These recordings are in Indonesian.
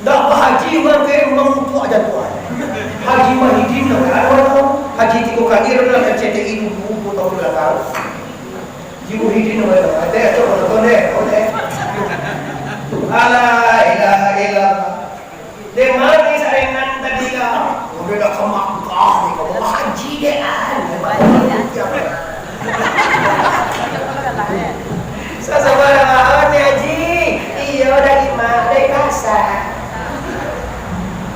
Dah haji ke mengupuk aja tuan. Haji mahidin orang haji 3 kali dalam RCTI dulu tahun belakang. Haji mahidin orang ada tu orang deh. La ilaha illallah. Demani sarengan tadi lah. Udah dah ke Makkah ni kau haji deh an. Sasabarang haji. Iya dari mana dari pasar.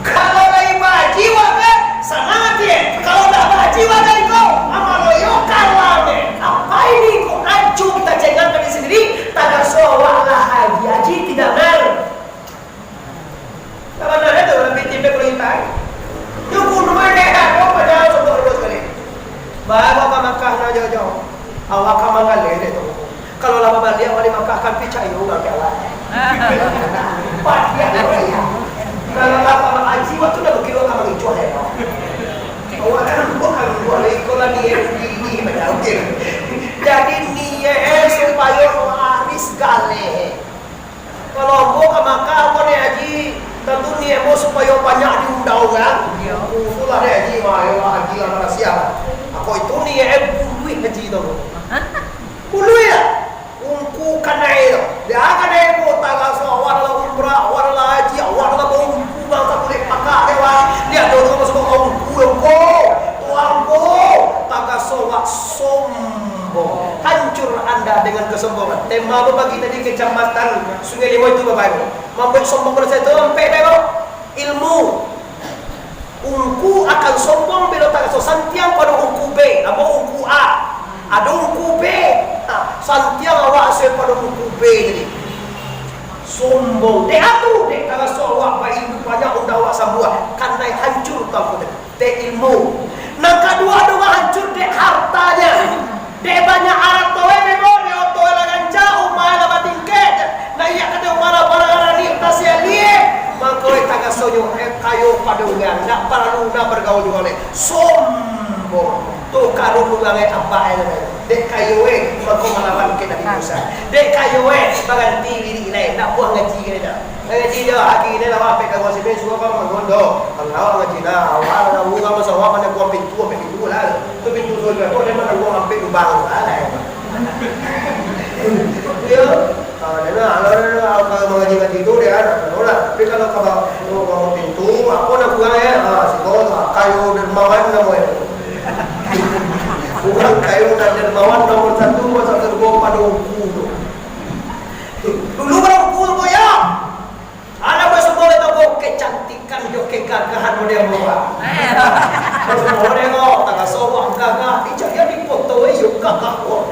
Kalau lagi bajiwa kan semangat ya. Kalau dah bajiwa kan kau amaloyo kalah deh. Apa ini kau acuh kita cengangkan di sendiri. Tak soal lah haji tidak malu. Apa nak itu lebih tipe perintah. Jukun mana kau pada sebab terus kali. Bawa ke Makkah na jauh-jauh. Awak ke Makkah leh tu. Kalau lama balik awak di Makkah akan picai orang kawan. Pasti ada orang. Kalau lama haji waktu dah berkilo kamu dijual ya. Awak kan bukan buat ikolah ni macam okey. Jadi niat supaya waris gale. Kalau mau ke Makkah mau ni haji, tentu niat mau supaya banyak diundang orang. Itulah dia haji mah, haji lah Malaysia. Aku itu niat bului haji tu. Bului ya. Ungku kanai tu. Dia kanai ko taga so awak la umrah, awak la haji, awak la bau ungku bang tak boleh pakai dewa. Dia tu masuk ungku. Tuanku taga so wak sombong. Hancur anda dengan kesombongan. Tema berbagi tadi kecamatan Sungai Limau itu Bapak Ibu. Membuat sombong pada saya itu sampai deh ilmu. Ungku akan sombong bila taga so santiang pada ungku B, apa ungku A. Ada ungku B. Santiang awak asyik pada ungku B tadi. Sombong. Dek atu dek taga so awak baik banyak unda awak sambuah. Karena hancur tahu dek ilmu. Nang kedua dua hancur dek hartanya. Dek banyak harta memori auto lagan jauh malah batingket. Nah iya kata umara barang ni tasia liye. Maka taga sonyo kayo pada ungan nak perlu nak bergaul juga le. Sombong. Tu karun ulangai apa ini? Dek kayo maka melawan kita di Musa. Dek kayo baganti diri lain nak buang ngaji kita dah. Ngaji dia hari ini lah apa kamu sih besok kamu mengondo. Kalau ngaji dah awal dah bukan masalah mana buang pintu lah. Tu pintu surga kau mana buang sampai lubang lah. Ya. Kalau mengaji itu dia ada nolak. Tapi kalau kamu pintu, apa nak buang ya? Si kau kayu dermawan kamu ya. Bukan kayu dan dermawan nomor 1 pasal tergolong pada ungku tu. Dulu pada ungku tu ya. Ada bahasa boleh tahu kecantikan jo kegagahan model bawa. Kalau model tak sombong gagah, dia dipoto yuk gagah kok.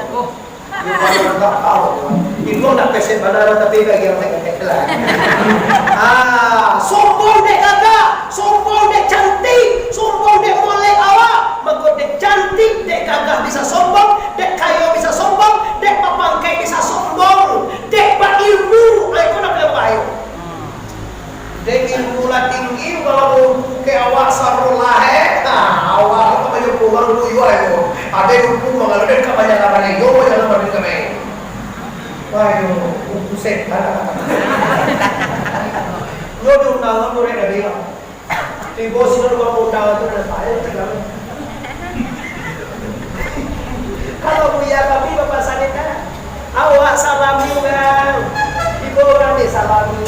Tak tahu. Itu nak peset bandara tapi bagi yang tak lah. Sombong dek gagah, sombong dek cantik, sombong dek molek awak. Maka dek cantik, dek gagah bisa sombong, dek kaya bisa sombong, dek papangkai bisa sombong, dek berilmu, aku nak bilang baik. Dek ilmu lah tinggi kalau ke awak sarulah awak apa yang pulang dulu ayo. Ada ilmu mengalir dek kebanyakan apa ni? Yo jangan berdiri kami. Ayo, pusing kan? Yo diundang kamu reda dia. Di bos itu kamu undang itu dah saya tegang. Kalau buaya kami bapak sanita, awak salami kan? Ibu orang di salami.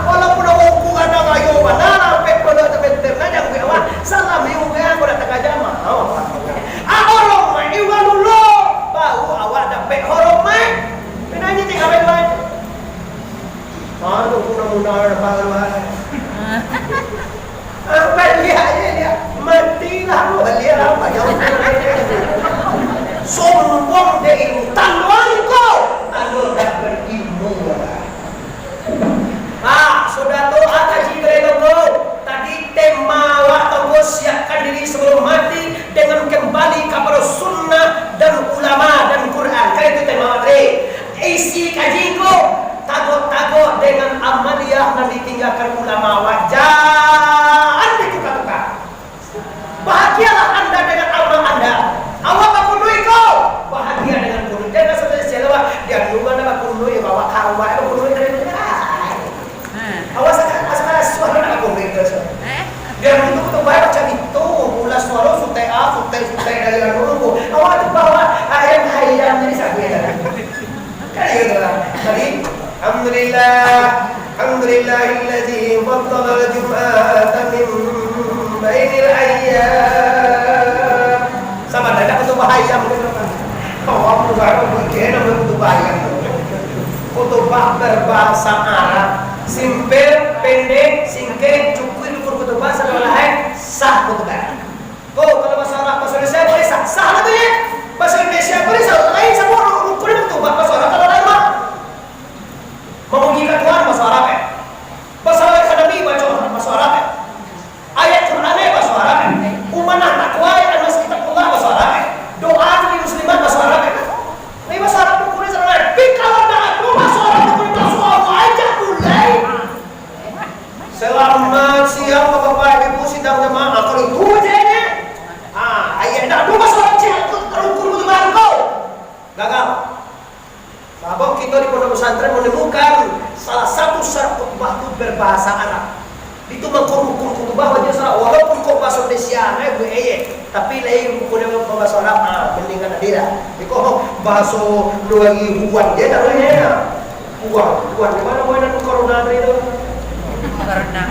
Walaupun aku ada kayu mana, sampai pada terbentur aja aku awak salami kan? Aku dah tengah jama. Orang main juga dulu, baru awak dapat orang main. Penanya tinggal main. Aduh, mudah-mudahan baru ada. Balik aja dia, matilah balik apa jauh. Sombong deh ilmu, tanduan kau, tandu dah berilmu. Sudah tu haji mereka tadi tema waktu siapkan diri sebelum mati dengan kembali kepada sunnah dan ulama dan Quran. Kan itu tema materi. Isi kajiku takut-takut dengan amaliyah dan ditinggalkan ulama wajar ditukar-tukar. Bahagialah anda dengan amal anda. Awak aku duit kau. Bahagia dengan duit. Jangan sampai siapa dia lupa nak aku duit bawa karwa aku duit dari mana. Awak sangat Kan gitu lah. Tadi Alhamdulillahilladzi faddala al-jum'ata min bainil ayyam. Sama ada kutubah ayam gitu kan. Kalau bukan begini namanya kutubah ayam. Kutubah berbahasa Arab, simpel, pendek, singkat, cukup itu kutubah sama lain sah kutubah. Oh, kalau bahasa Arab, bahasa Indonesia boleh sah, sah lah tuh ya. Bahasa Indonesia boleh sah, lain sama rukun kutubah bahasa Arab kalau lain mah. Memujikan Tuhan bahasa Arab ya. Bahasa Arab Nabi baca bahasa Arab ya. Ayat Qur'annya bahasa Arab ya. Umanah takwa ya dan kitabullah bahasa Arab ya. Doa dari muslimat bahasa Arab ya. Ini bahasa Arab rukun sama lain. Tapi kalau bahasa Arab rukun bahasa Arab aja mulai. Selamat siang Bapak Ibu sidang jemaah. Kalau itu aja ya. Ayat dah bahasa Arab rukun itu baru gagal. Sahabat kita di pondok pesantren menemukan salah satu syarat khutbah itu berbahasa Arab. Itu menghukum khutbah wajah syarat walaupun kau bahasa Indonesia tapi lain hukumnya bahasa Arab mendingan adira. Iko bahasa dua ribuan dia tak boleh ya. Buan di mana mana corona itu? Corona.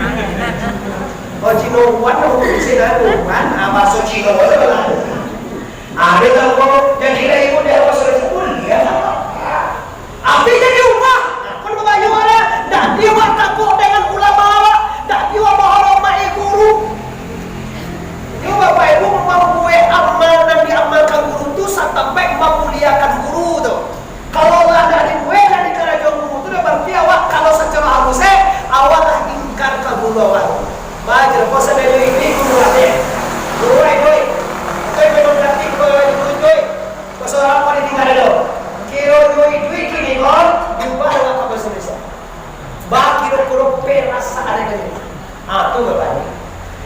Oh Cina buan aku di sini buan bahasa Cina lah. Ada kalau jadi lain pun dia bahasa Indonesia dia. Artinya diubah. Kan bagaimana? Dah dia takut dengan ulama, dah dia bahagia guru. Dia bapak ibu mampu amal dan diamalkan guru tu sampai memuliakan guru tu. Kalau lah dari gue dari kerajaan guru tu dah berarti awak kalau secara halusnya awak dah ingkar ke guru awak. Bajar pasal dari ini guru ada. Guru itu memang berarti guru pasal apa dia tinggal ada. Kiro itu kini kon diubah dengan bahasa Indonesia. Bah kiro perasa ada ini. Tu bapak.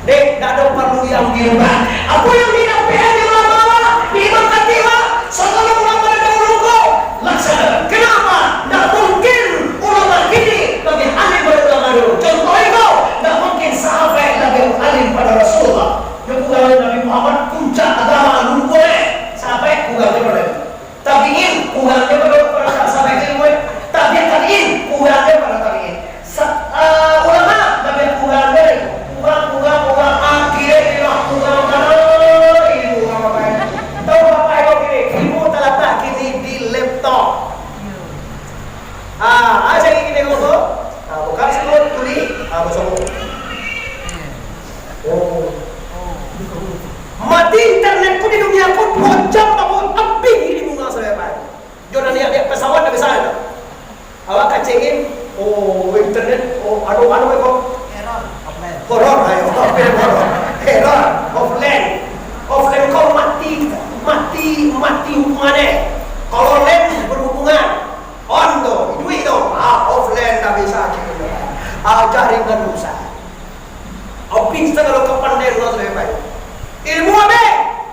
Dek, tak ada perlu yang diubah. Apa yang tidak payah dilama-lama, diimam katiwa, setelah ulama dahulu kau laksana. Kenapa? Tak mungkin ulama kini lebih alim pada ulama dulu. Contohnya kau, tak mungkin sahabat lebih alim pada Rasulullah. Yang bukan Nabi Muhammad puncak agama lumpur sampai kurangnya pada tabiin, kurangnya pada sahabat ilmu. Tabiin, kurangnya pada tabiin. Ulama lebih kurangnya kurang akhirnya kurang ilmu apa ya? Tahu apa yang kini? Ilmu terletak kini di laptop. Aja gini kamu. Bukan semua tulis. Bersama. Mati internet pun di dunia pun 2 jam bangun api ini bunga saya pak. Jangan lihat pesawat dah besar. Awak kacengin. Internet. Anu kok. Horor ayo, error, offline kau mati hubungannya. Kalau land berhubungan, on tuh, duit tuh, offline tak bisa gitu. Jaringan usaha. Opin kalau kepandaian lo lebih baik. Ilmu apa?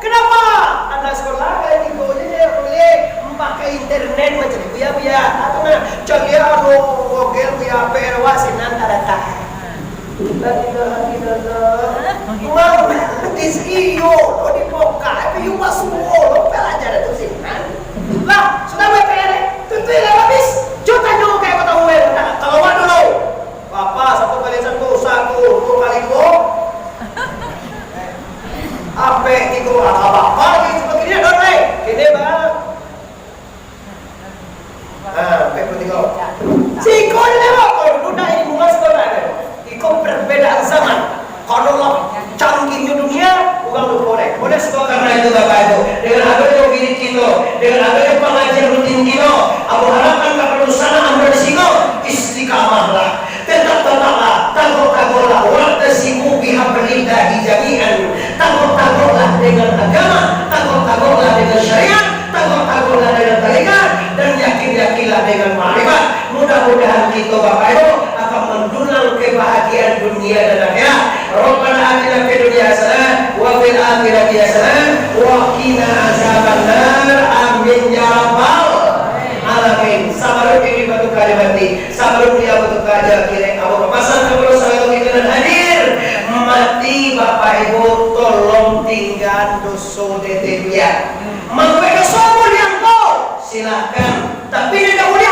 Kenapa? Anda sekolah kayak gitu aja boleh memakai internet macam biar atau mana? Jangan anu Google biar perwasinan ada tak. La ilaha illallah. Mau is iyo lo dibuka tapi you masuk lo pelajar itu sih. Lah, sudah WPR. Tentu yang habis. Juta juga kayak kata gue. Kalau dulu. Bapak 1 kali 1, 2 kali 2. Apa itu apa lagi seperti ini dong, Kini bang. P3. Siko ni lewat kau duda ilmu masuk ada. Iko perbedaan zaman. Kalau lo canggihnya dunia, bukan lo boleh semua karena itu bapak itu. Dengan adanya gini kita, dengan adanya pengajian rutin kita, aku harapkan kepada sana ambil risiko istiqamahlah, tetaplah, tangguh-tangguhlah, wa'tasimu bihablillahi jami'an, tangguh-tangguhlah dengan agama, tangguh-tangguhlah dengan syariat, tangguh-tangguhlah dengan tarikat, dan yakin-yakinlah dengan ma'rifat. Mudah-mudahan kita bapak ibu akan mendulang kebahagiaan dunia dan akhirat. Rabbana atina fid dunya hasanah wa fil akhirati hasanah wa qina azabannar. Amin ya rabbal alamin. Sabarun ini batu kalimati, sabarun dia batu kaja kira abu papasan kepada saya kita dan hadir. Mati bapak ibu tolong tinggal doso detebian. Mau doso yang kau silakan, tapi tidak boleh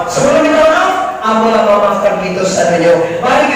Sebelum kita maaf, ampun maafkan kita sadanya. Mari